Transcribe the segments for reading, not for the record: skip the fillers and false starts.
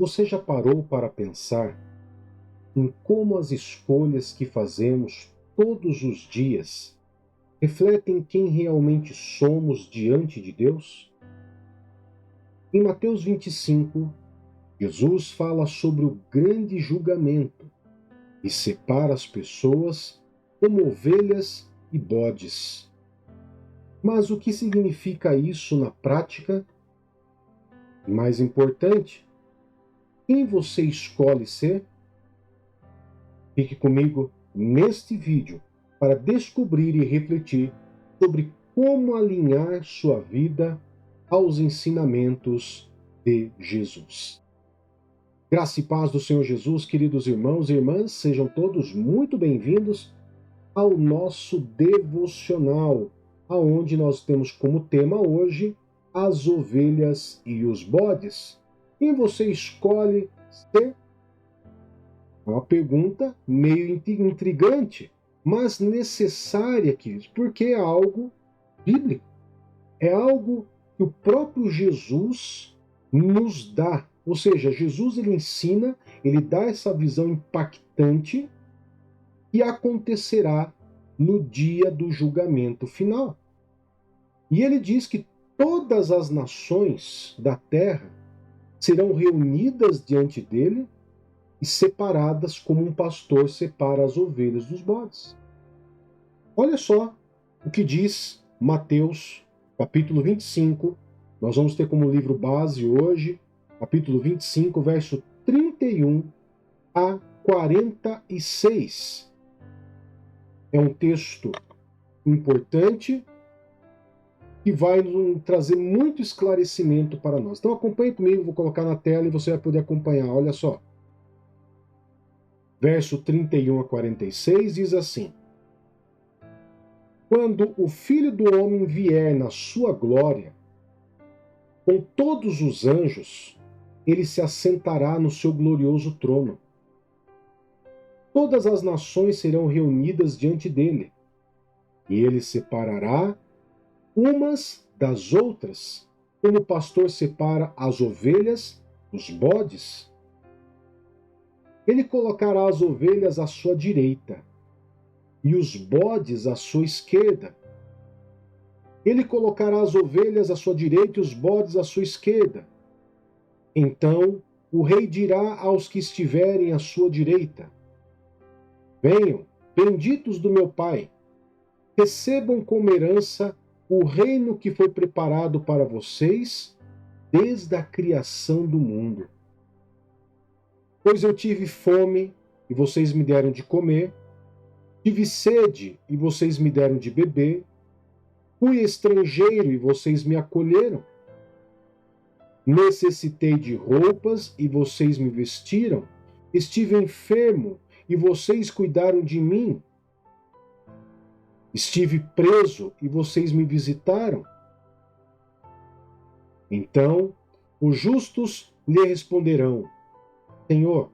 Você já parou para pensar em como as escolhas que fazemos todos os dias refletem quem realmente somos diante de Deus? Em Mateus 25, Jesus fala sobre o grande julgamento e separa as pessoas como ovelhas e bodes. Mas o que significa isso na prática? E mais importante, quem você escolhe ser? Fique comigo neste vídeo para descobrir e refletir sobre como alinhar sua vida aos ensinamentos de Jesus. Graça e paz do Senhor Jesus, queridos irmãos e irmãs, sejam todos muito bem-vindos ao nosso devocional, aonde nós temos como tema hoje as ovelhas e os bodes. Quem você escolhe ser? É uma pergunta meio intrigante, mas necessária, queridos, porque é algo bíblico. É algo que o próprio Jesus nos dá. Ou seja, Jesus ele ensina, ele dá essa visão impactante que acontecerá no dia do julgamento final. E ele diz que todas as nações da terra serão reunidas diante dele e separadas como um pastor separa as ovelhas dos bodes. Olha só o que diz Mateus, capítulo 25. Nós vamos ter como livro base hoje, capítulo 25, verso 31 a 46. É um texto importante que vai nos trazer muito esclarecimento para nós. Então acompanhe comigo, vou colocar na tela e você vai poder acompanhar. Olha só. Verso 31 a 46 diz assim: Quando o Filho do Homem vier na sua glória, com todos os anjos, ele se assentará no seu glorioso trono. Todas as nações serão reunidas diante dele, e ele separará umas das outras, como o pastor separa as ovelhas dos bodes. Ele colocará as ovelhas à sua direita e os bodes à sua esquerda. Ele colocará as ovelhas à sua direita e os bodes à sua esquerda. Então o rei dirá aos que estiverem à sua direita: Venham, benditos do meu Pai, recebam como herança o reino que foi preparado para vocês desde a criação do mundo. Pois eu tive fome e vocês me deram de comer, tive sede e vocês me deram de beber, fui estrangeiro e vocês me acolheram, necessitei de roupas e vocês me vestiram, estive enfermo e vocês cuidaram de mim, estive preso e vocês me visitaram. Então os justos lhe responderão: Senhor,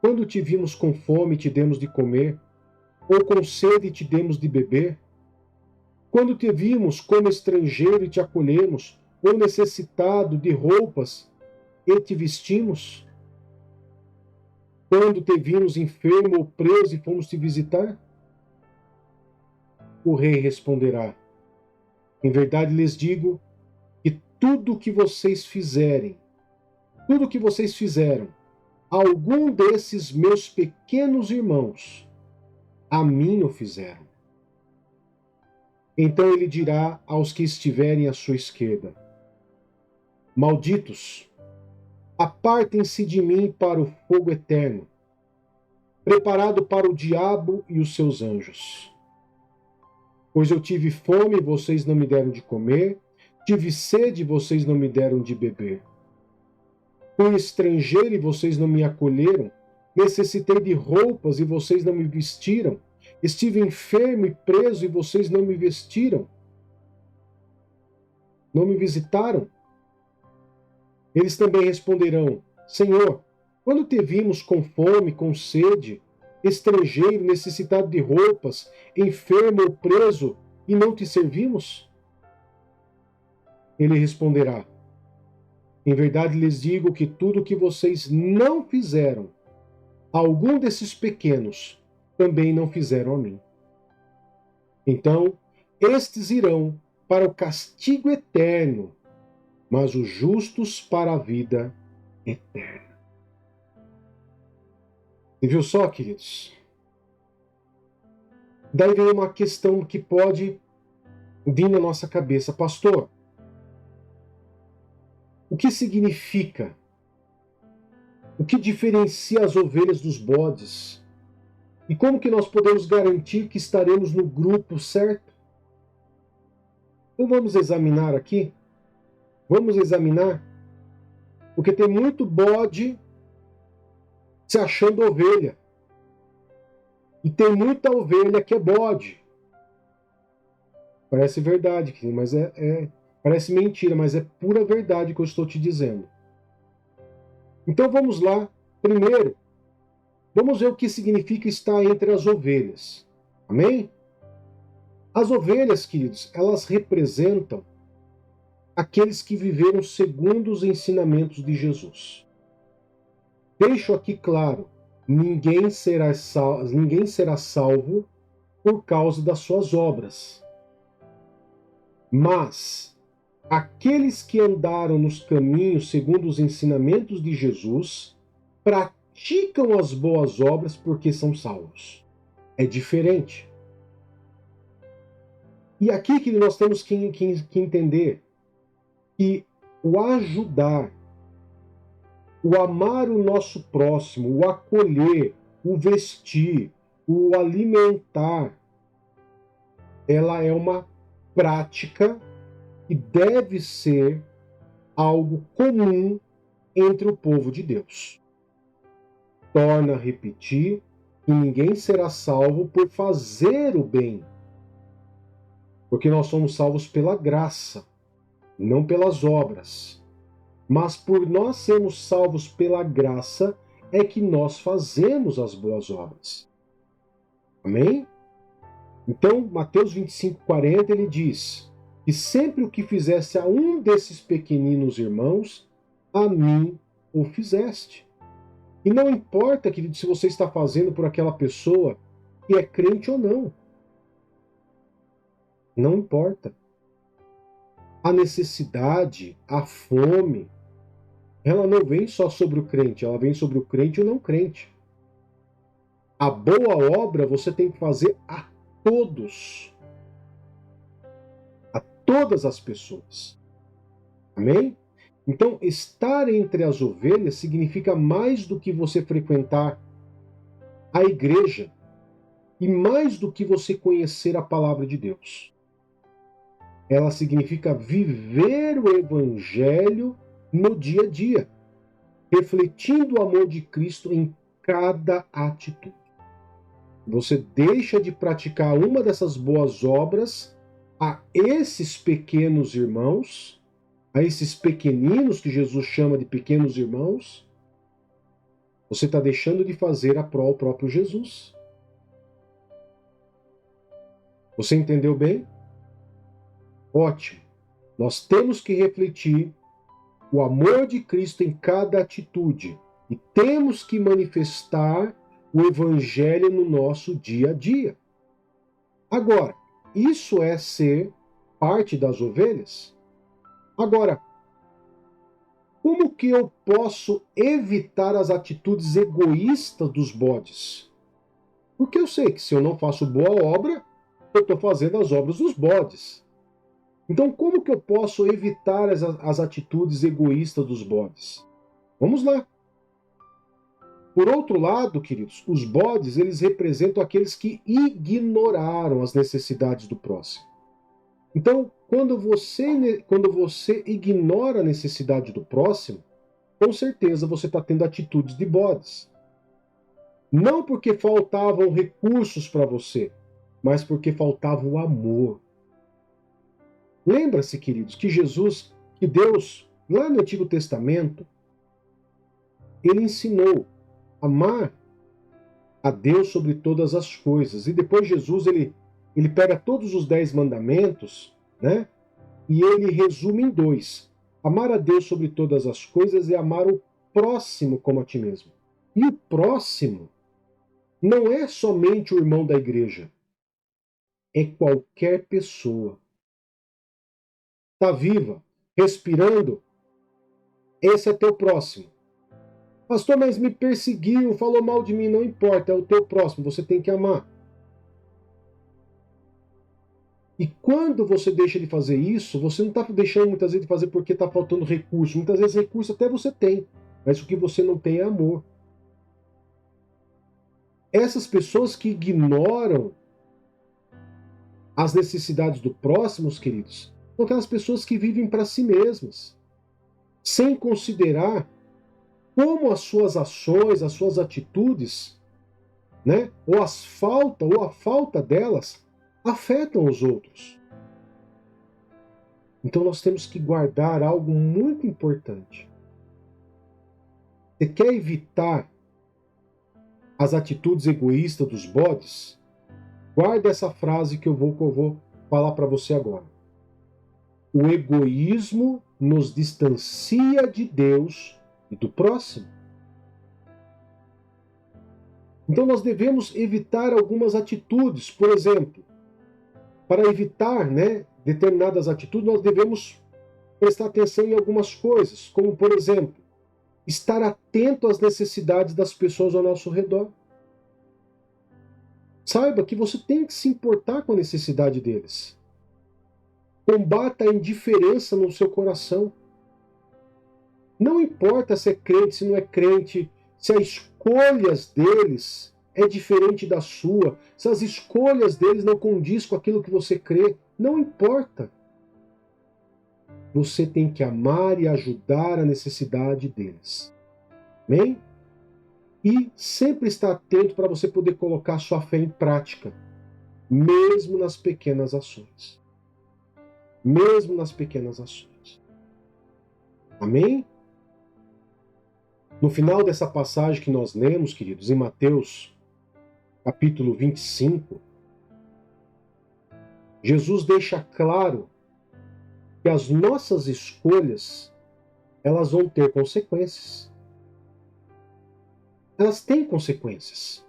quando te vimos com fome e te demos de comer, ou com sede e te demos de beber? Quando te vimos como estrangeiro e te acolhemos, ou necessitado de roupas e te vestimos? Quando te vimos enfermo ou preso e fomos te visitar? O rei responderá: Em verdade lhes digo que tudo o que vocês fizeram, algum desses meus pequenos irmãos, a mim o fizeram. Então ele dirá aos que estiverem à sua esquerda: Malditos, apartem-se de mim para o fogo eterno, preparado para o diabo e os seus anjos. Pois eu tive fome e vocês não me deram de comer, tive sede e vocês não me deram de beber. Fui estrangeiro e vocês não me acolheram, necessitei de roupas e vocês não me vestiram, estive enfermo e preso e vocês não me vestiram, não me visitaram. Eles também responderão: Senhor, quando te vimos com fome, com sede, estrangeiro, necessitado de roupas, enfermo ou preso, e não te servimos? Ele responderá: Em verdade lhes digo que tudo que vocês não fizeram a algum desses pequenos, também não fizeram a mim. Então, estes irão para o castigo eterno, mas os justos para a vida eterna. E viu só, queridos? Daí vem uma questão que pode vir na nossa cabeça. Pastor, o que significa? O que diferencia as ovelhas dos bodes? E como que nós podemos garantir que estaremos no grupo certo? Então vamos examinar aqui. Vamos examinar. Porque tem muito bode se achando ovelha. E tem muita ovelha que é bode. Parece verdade, mas parece mentira, mas é pura verdade que eu estou te dizendo. Então vamos lá. Primeiro, vamos ver o que significa estar entre as ovelhas. Amém? As ovelhas, queridos, elas representam aqueles que viveram segundo os ensinamentos de Jesus. Deixo aqui claro, ninguém será salvo por causa das suas obras. Mas aqueles que andaram nos caminhos segundo os ensinamentos de Jesus praticam as boas obras porque são salvos. É diferente. E aqui que nós temos que entender que o ajudar, o amar o nosso próximo, o acolher, o vestir, o alimentar, ela é uma prática que deve ser algo comum entre o povo de Deus. Torna a repetir que ninguém será salvo por fazer o bem, porque nós somos salvos pela graça, não pelas obras. Mas por nós sermos salvos pela graça, é que nós fazemos as boas obras. Amém? Então, Mateus 25:40, ele diz que sempre o que fizesse a um desses pequeninos irmãos, a mim o fizeste. E não importa, querido, se você está fazendo por aquela pessoa que é crente ou não. Não importa. A necessidade, a fome, ela não vem só sobre o crente, ela vem sobre o crente e o não crente. A boa obra você tem que fazer a todos. A todas as pessoas. Amém? Então, estar entre as ovelhas significa mais do que você frequentar a igreja e mais do que você conhecer a palavra de Deus. Ela significa viver o evangelho no dia a dia, refletindo o amor de Cristo em cada atitude. Você deixa de praticar uma dessas boas obras a esses pequenos irmãos, a esses pequeninos que Jesus chama de pequenos irmãos, você está deixando de fazer a prol próprio Jesus. Você entendeu bem? Ótimo. Nós temos que refletir o amor de Cristo em cada atitude e temos que manifestar o Evangelho no nosso dia a dia. Agora, isso é ser parte das ovelhas? Agora, como que eu posso evitar as atitudes egoístas dos bodes? Porque eu sei que se eu não faço boa obra, eu estou fazendo as obras dos bodes. Então, como que eu posso evitar as atitudes egoístas dos bodes? Vamos lá. Por outro lado, queridos, os bodes, eles representam aqueles que ignoraram as necessidades do próximo. Então, quando você ignora a necessidade do próximo, com certeza você está tendo atitudes de bodes. Não porque faltavam recursos para você, mas porque faltava o amor. Lembra-se, queridos, que Deus, lá no Antigo Testamento, ele ensinou a amar a Deus sobre todas as coisas. E depois Jesus, ele pega todos os 10 mandamentos, né? E ele resume em 2. Amar a Deus sobre todas as coisas é amar o próximo como a ti mesmo. E o próximo não é somente o irmão da igreja, é qualquer pessoa. Está viva, respirando, esse é teu próximo. Pastor, mas me perseguiu, falou mal de mim, não importa, é o teu próximo, você tem que amar. E quando você deixa de fazer isso, você não está deixando muitas vezes de fazer porque está faltando recurso. Muitas vezes recurso até você tem, mas o que você não tem é amor. Essas pessoas que ignoram as necessidades do próximo, queridos, são aquelas pessoas que vivem para si mesmas, sem considerar como as suas ações, as suas atitudes, né, ou a falta delas, afetam os outros. Então nós temos que guardar algo muito importante. Você quer evitar as atitudes egoístas dos bodes? Guarda essa frase que eu vou falar para você agora. O egoísmo nos distancia de Deus e do próximo. Então nós devemos evitar algumas atitudes. Por exemplo, para evitar, determinadas atitudes, nós devemos prestar atenção em algumas coisas, como, por exemplo, estar atento às necessidades das pessoas ao nosso redor. Saiba que você tem que se importar com a necessidade deles. Combata a indiferença no seu coração. Não importa se é crente, se não é crente, se as escolhas deles é diferente da sua, se as escolhas deles não condiz com aquilo que você crê, não importa. Você tem que amar e ajudar a necessidade deles. Amém? E sempre estar atento para você poder colocar sua fé em prática, mesmo nas pequenas ações. Mesmo nas pequenas ações. Amém? No final dessa passagem que nós lemos, queridos, em Mateus, capítulo 25, Jesus deixa claro que as nossas escolhas, elas vão ter consequências. Elas têm consequências.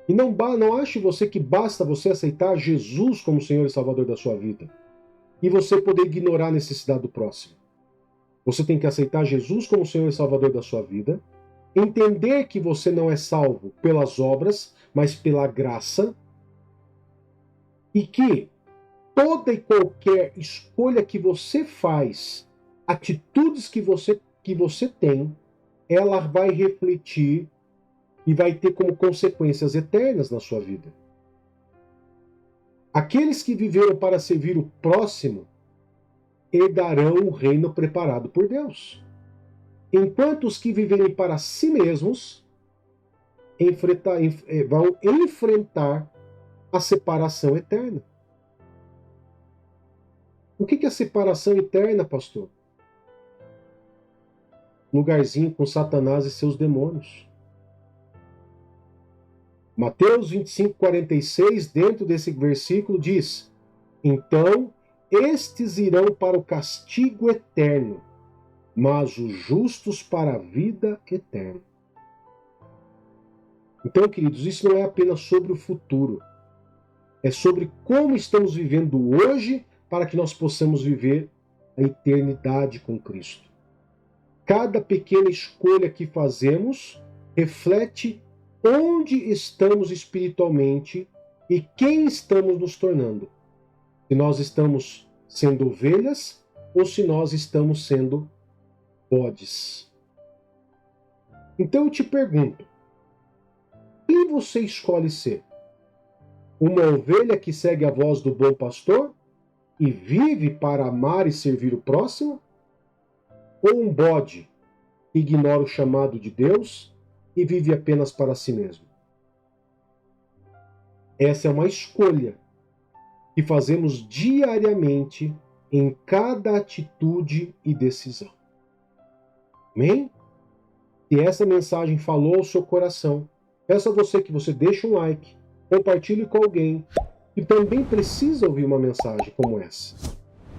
E não ache você que basta você aceitar Jesus como Senhor e Salvador da sua vida e você poder ignorar a necessidade do próximo. Você tem que aceitar Jesus como Senhor e Salvador da sua vida, entender que você não é salvo pelas obras, mas pela graça, e que toda e qualquer escolha que você faz, atitudes que você tem, ela vai refletir e vai ter como consequências eternas na sua vida. Aqueles que viveram para servir o próximo herdarão o reino preparado por Deus. Enquanto os que viverem para si mesmos vão enfrentar a separação eterna. O que é a separação eterna, pastor? Lugarzinho com Satanás e seus demônios. Mateus 25, 46, dentro desse versículo, diz: então, estes irão para o castigo eterno, mas os justos para a vida eterna. Então, queridos, isso não é apenas sobre o futuro. É sobre como estamos vivendo hoje para que nós possamos viver a eternidade com Cristo. Cada pequena escolha que fazemos reflete onde estamos espiritualmente e quem estamos nos tornando. Se nós estamos sendo ovelhas ou se nós estamos sendo bodes. Então eu te pergunto, quem você escolhe ser? Uma ovelha que segue a voz do bom pastor e vive para amar e servir o próximo? Ou um bode que ignora o chamado de Deus e vive apenas para si mesmo? Essa é uma escolha que fazemos diariamente em cada atitude e decisão. Amém? Se essa mensagem falou ao seu coração, peço a você que você deixe um like, compartilhe com alguém que também precisa ouvir uma mensagem como essa.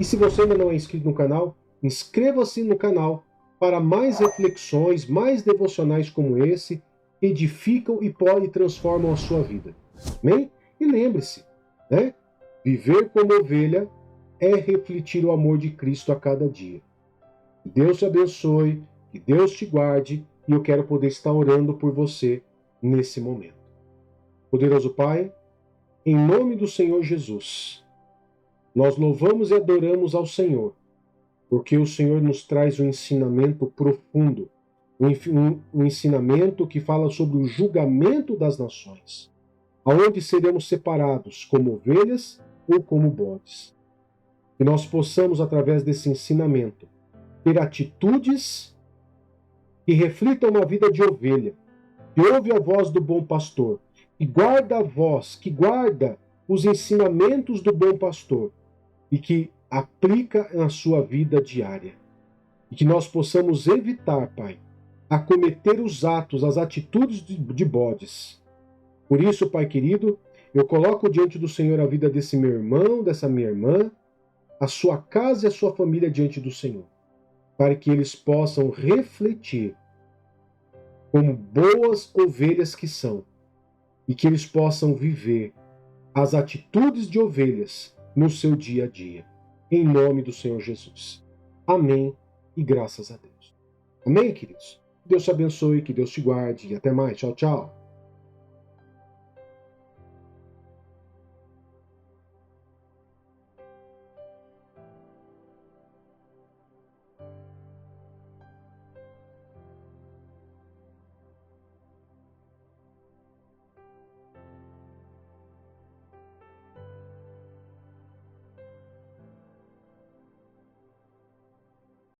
E se você ainda não é inscrito no canal, inscreva-se no canal para mais reflexões, mais devocionais como esse, que edificam e transformam a sua vida. Amém? E lembre-se, né? Viver como ovelha é refletir o amor de Cristo a cada dia. Que Deus te abençoe, que Deus te guarde, e eu quero poder estar orando por você nesse momento. Poderoso Pai, em nome do Senhor Jesus, nós louvamos e adoramos ao Senhor, porque o Senhor nos traz um ensinamento profundo, um ensinamento que fala sobre o julgamento das nações, aonde seremos separados como ovelhas ou como bodes. Que nós possamos, através desse ensinamento, ter atitudes que reflitam uma vida de ovelha, que ouve a voz do bom pastor, que guarda a voz, que guarda os ensinamentos do bom pastor e que aplica na sua vida diária. E que nós possamos evitar, Pai, a cometer os atos, as atitudes de bodes. Por isso, Pai querido, eu coloco diante do Senhor a vida desse meu irmão, dessa minha irmã, a sua casa e a sua família diante do Senhor, para que eles possam refletir como boas ovelhas que são, e que eles possam viver as atitudes de ovelhas no seu dia a dia. Em nome do Senhor Jesus. Amém e graças a Deus. Amém, queridos? Deus te abençoe, que Deus te guarde e até mais. Tchau, tchau.